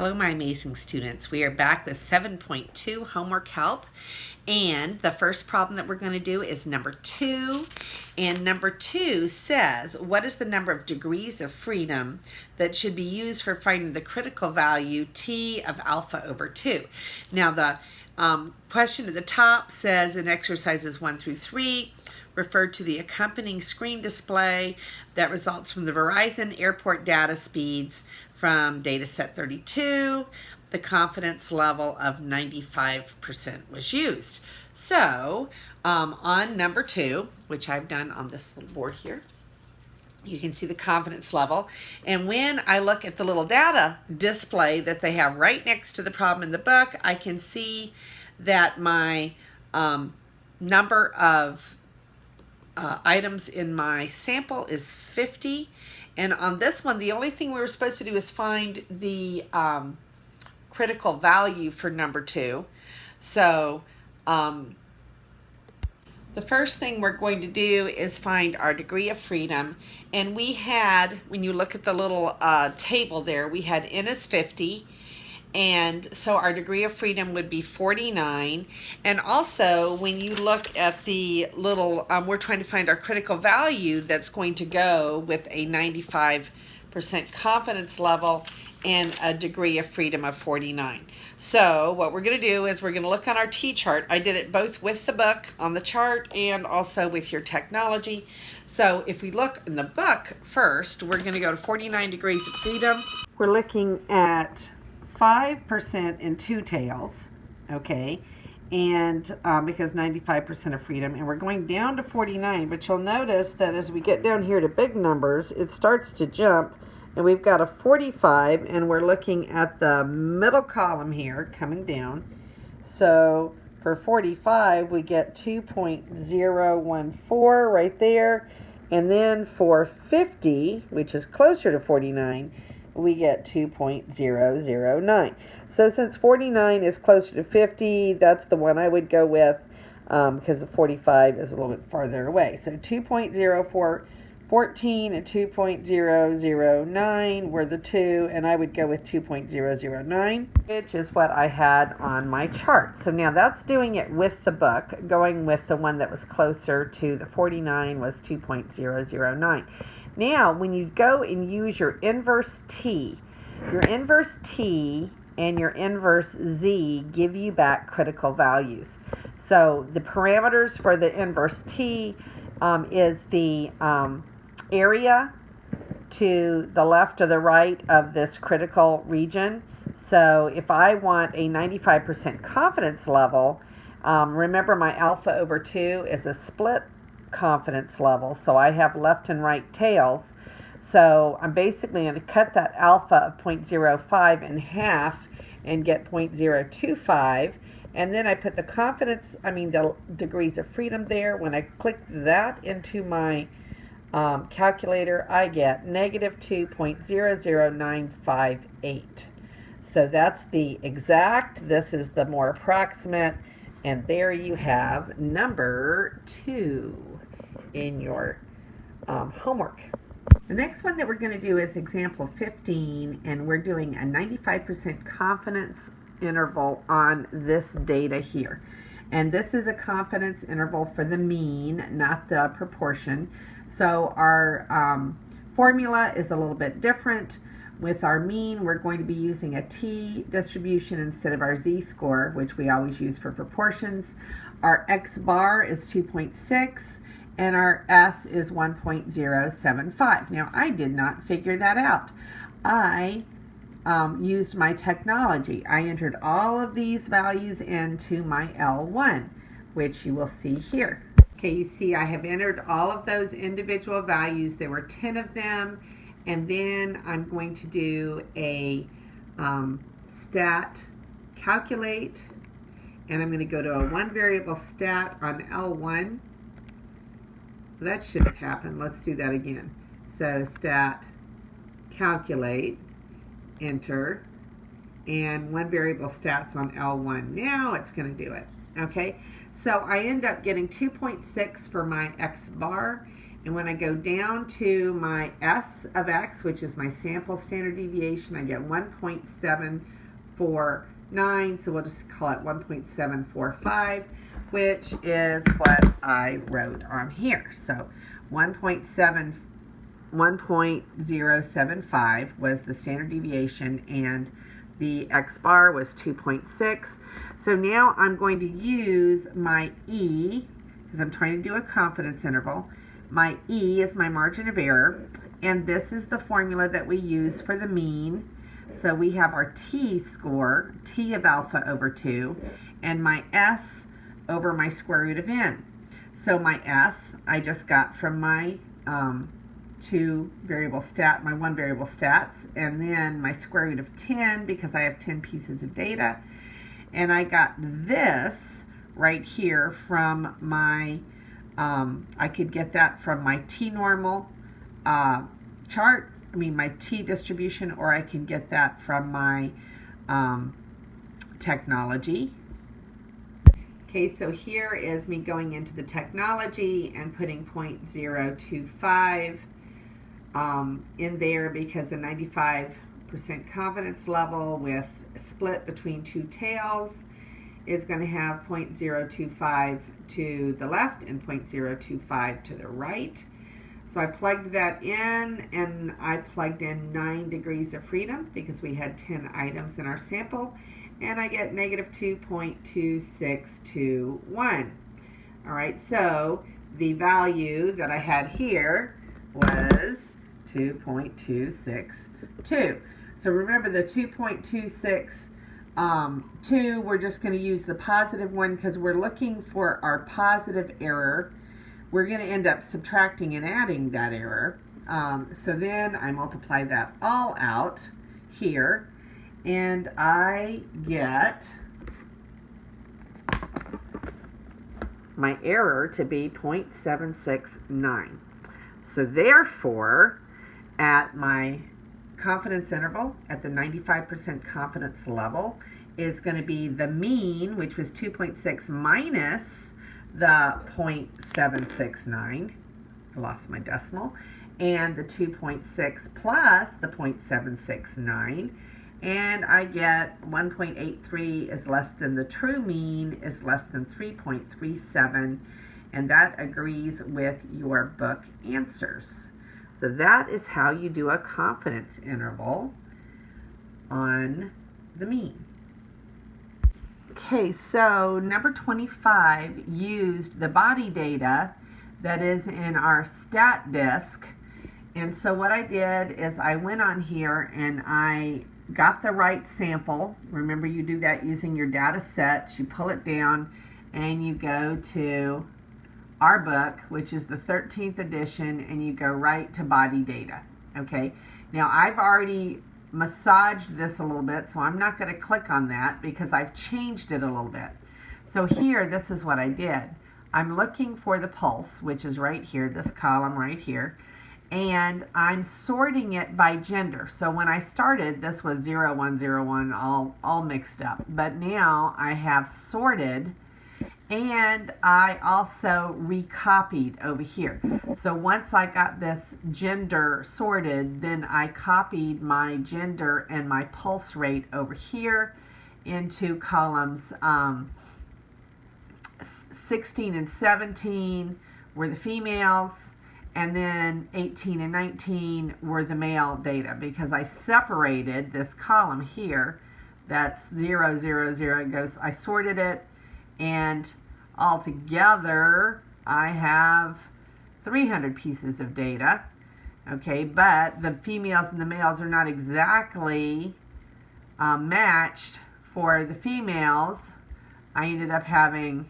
Hello, my amazing students. We are back with 7.2 homework help. And the first problem that we're going to do is number 2. And number 2 says, what is the number of degrees of freedom that should be used for finding the critical value T of alpha over 2? Now, the question at the top says in exercises 1 through 3, referred to the accompanying screen display that results from the Verizon airport data speeds from data set 32. The confidence level of 95% was used. So on number 2, which I've done on this little board here, you can see the confidence level. And when I look at the little data display that they have right next to the problem in the book, I can see that my number of items in my sample is 50. And on this one, the only thing we were supposed to do is find the critical value for number 2. So the first thing we're going to do is find our degree of freedom. And we had, when you look at the little table there, we had N is 50. And so our degree of freedom would be 49. And also, when you look at the little, we're trying to find our critical value that's going to go with a 95% confidence level and a degree of freedom of 49. So what we're going to do is we're going to look on our T-chart. I did it both with the book on the chart and also with your technology. So if we look in the book first, we're going to go to 49 degrees of freedom. We're looking at 5% in two tails, okay, and because 95% of freedom, and we're going down to 49, but you'll notice that as we get down here to big numbers, it starts to jump, and we've got a 45, and we're looking at the middle column here coming down. So for 45, we get 2.014 right there, and then for 50, which is closer to 49, we get 2.009. So since 49 is closer to 50, that's the one I would go with because the 45 is a little bit farther away. So 2.0414 and 2.009 were the two, and I would go with 2.009, which is what I had on my chart. So now that's doing it with the book. Going with the one that was closer to the 49 was 2.009. Now, when you go and use your inverse T and your inverse Z give you back critical values. So the parameters for the inverse T is the area to the left or the right of this critical region. So if I want a 95% confidence level, remember my alpha over 2 is a split confidence level, so I have left and right tails. So I'm basically going to cut that alpha of 0.05 in half and get 0.025, and then I put the the degrees of freedom there. When I click that into my calculator, I get negative 2.00958. So that's the exact, this is the more approximate, and there you have number 2 in your homework. The next one that we're going to do is example 15, and we're doing a 95% confidence interval on this data here. And this is a confidence interval for the mean, not the proportion. So our formula is a little bit different. With our mean, we're going to be using a T distribution instead of our Z-score, which we always use for proportions. Our X bar is 2.6, and our S is 1.075. Now, I did not figure that out. I used my technology. I entered all of these values into my L1, which you will see here. Okay, you see I have entered all of those individual values. There were 10 of them. And then I'm going to do a stat calculate, and I'm going to go to a one variable stat on L1. That should have happened. Let's do that again. So stat calculate, enter, and one variable stats on L1. Now it's going to do it. Okay, so I end up getting 2.6 for my X bar And when I go down to my S of X, which is my sample standard deviation, I get 1.749. So we'll just call it 1.745, which is what I wrote on here. So 1.075 was the standard deviation, and the X bar was 2.6. So now I'm going to use my E, because I'm trying to do a confidence interval. My E is my margin of error, and this is the formula that we use for the mean. So we have our T score, T of alpha over 2, and my S over my square root of n. So my S I just got from my one variable stats, and then my square root of 10 because I have 10 pieces of data. And I got this right here from my, I could get that from my t-normal chart, my t-distribution, or I can get that from my technology. Okay, so here is me going into the technology and putting 0.025 in there, because a 95% confidence level with a split between two tails is going to have 0.025 to the left and 0.025 to the right. So I plugged that in, and I plugged in 9 degrees of freedom because we had 10 items in our sample, and I get negative 2.2621. All right, so the value that I had here was 2.262. So remember the 2.262, we're just going to use the positive one because we're looking for our positive error. We're going to end up subtracting and adding that error. So then I multiply that all out here, and I get my error to be 0.769. So therefore, at my confidence interval, at the 95% confidence level, is going to be the mean, which was 2.6 minus the 0.769. I lost my decimal. And the 2.6 plus the 0.769. And I get 1.83 is less than the true mean, is less than 3.37. And that agrees with your book answers. So that is how you do a confidence interval on the mean. Okay, so number 25 used the body data that is in our stat disk. And so what I did is I went on here and I got the right sample. Remember, you do that using your data sets. You pull it down and you go to our book, which is the 13th edition, and you go right to body data. Okay, now I've already massaged this a little bit, so I'm not going to click on that because I've changed it a little bit. So here, this is what I did. I'm looking for the pulse, which is right here, this column right here, and I'm sorting it by gender. So when I started, this was 0, 1, 0, 1, all mixed up, but now I have sorted. And I also recopied over here. So once I got this gender sorted, then I copied my gender and my pulse rate over here into columns 16 and 17 were the females, and then 18 and 19 were the male data, because I separated this column here. That's 0, 0, 0. It goes, I sorted it. And altogether, I have 300 pieces of data. Okay, but the females and the males are not exactly matched. For the females, I ended up having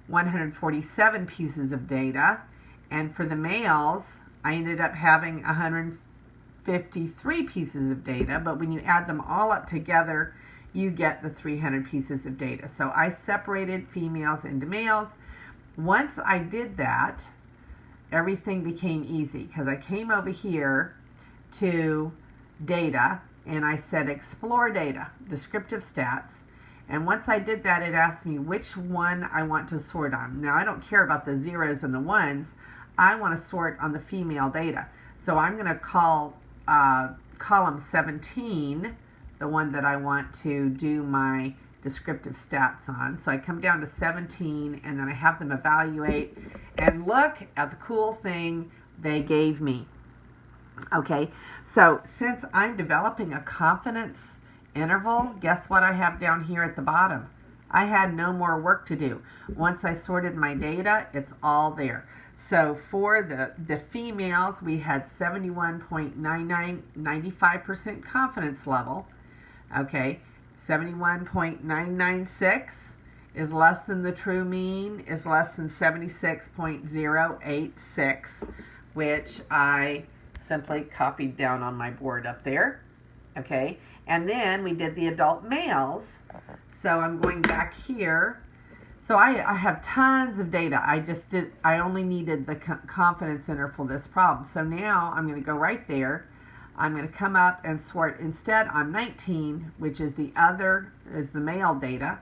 147 pieces of data. And for the males, I ended up having 153 pieces of data. But when you add them all up together, you get the 300 pieces of data. So I separated females into males. Once I did that, everything became easy, because I came over here to data and I said explore data, descriptive stats. And once I did that, it asked me which one I want to sort on. Now, I don't care about the zeros and the ones. I want to sort on the female data. So I'm going to call column 17 the one that I want to do my descriptive stats on. So I come down to 17 and then I have them evaluate, and look at the cool thing they gave me. Okay, so since I'm developing a confidence interval, guess what I have down here at the bottom? I had no more work to do. Once I sorted my data, it's all there. So for the females, we had 95% confidence level. Okay, 71.996 is less than the true mean, is less than 76.086, which I simply copied down on my board up there. Okay, and then we did the adult males. So I'm going back here. So I have tons of data. I only needed the confidence interval for this problem. So now I'm going to go right there. I'm going to come up and sort instead on 19, which is the male data.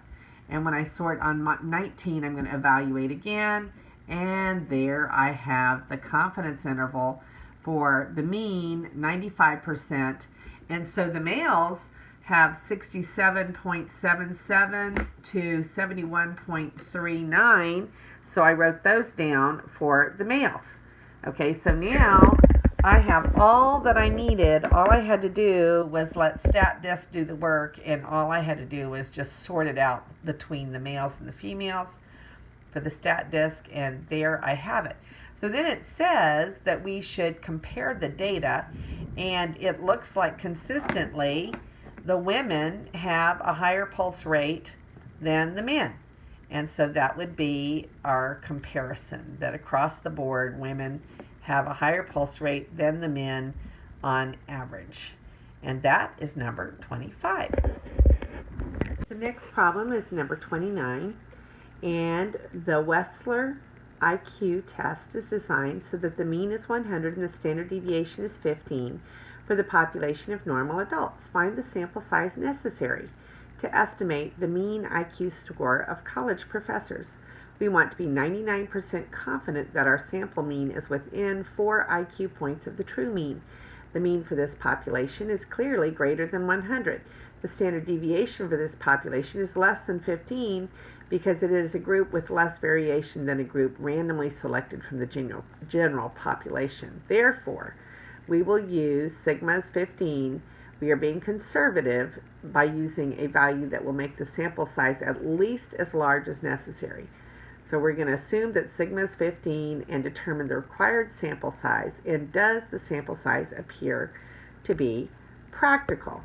And when I sort on 19, I'm going to evaluate again. And there I have the confidence interval for the mean, 95%. And so the males have 67.77 to 71.39. So I wrote those down for the males. Okay, so now I have all that I needed. All I had to do was let Stattest do the work, and all I had to do was just sort it out between the males and the females for the Stattest, and there I have it. So then it says that we should compare the data, and it looks like consistently the women have a higher pulse rate than the men. And so that would be our comparison, that across the board, women have a higher pulse rate than the men on average. And that is number 25. The next problem is number 29. And the Wesler IQ test is designed so that the mean is 100 and the standard deviation is 15 for the population of normal adults. Find the sample size necessary to estimate the mean IQ score of college professors. We want to be 99% confident that our sample mean is within 4 IQ points of the true mean. The mean for this population is clearly greater than 100. The standard deviation for this population is less than 15 because it is a group with less variation than a group randomly selected from the general population. Therefore, we will use sigma as 15. We are being conservative by using a value that will make the sample size at least as large as necessary. So we're going to assume that sigma is 15 and determine the required sample size. And does the sample size appear to be practical?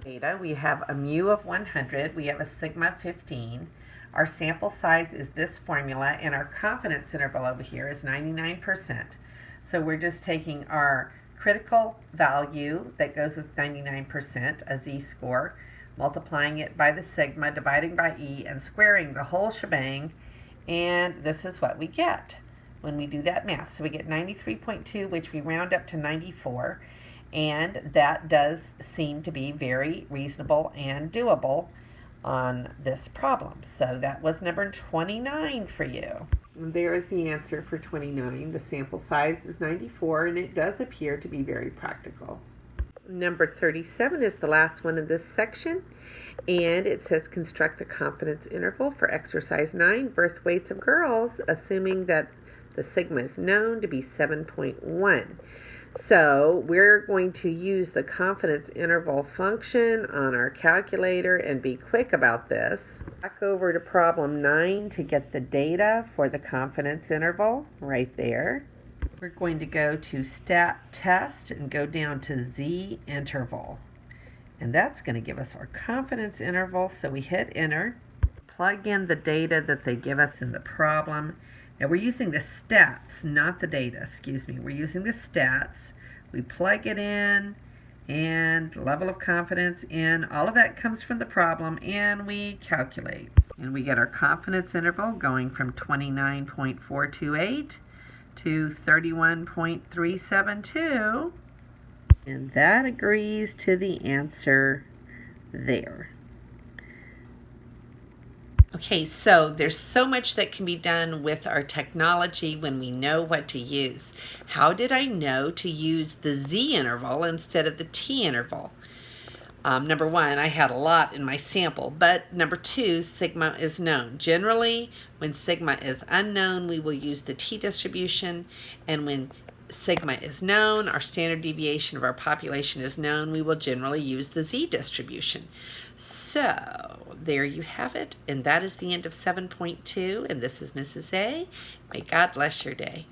Data, we have a mu of 100. We have a sigma 15. Our sample size is this formula, and our confidence interval over here is 99%. So we're just taking our critical value that goes with 99%, a z-score, multiplying it by the sigma, dividing by e, and squaring the whole shebang, and this is what we get when we do that math. So we get 93.2, which we round up to 94, and that does seem to be very reasonable and doable on this problem. So that was number 29 for you. And there is the answer for 29. The sample size is 94, and it does appear to be very practical. Number 37 is the last one in this section, and it says construct the confidence interval for exercise 9, birth weights of girls, assuming that the sigma is known to be 7.1. So we're going to use the confidence interval function on our calculator and be quick about this. Back over to problem 9 to get the data for the confidence interval right there. We're going to go to Stattest and go down to Z interval. And that's going to give us our confidence interval. So we hit enter, plug in the data that they give us in the problem. Now we're using the stats, not the data, excuse me. We're using the stats. We plug it in, and level of confidence in. All of that comes from the problem, and we calculate. And we get our confidence interval going from 29.428 to 31.372. And that agrees to the answer there. Okay, so there's so much that can be done with our technology when we know what to use. How did I know to use the Z interval instead of the T interval? Number one, I had a lot in my sample, but number two, sigma is known. Generally, when sigma is unknown, we will use the T distribution, and when sigma is known, our standard deviation of our population is known, we will generally use the Z distribution. So there you have it, and that is the end of 7.2, and this is Mrs. A. May God bless your day.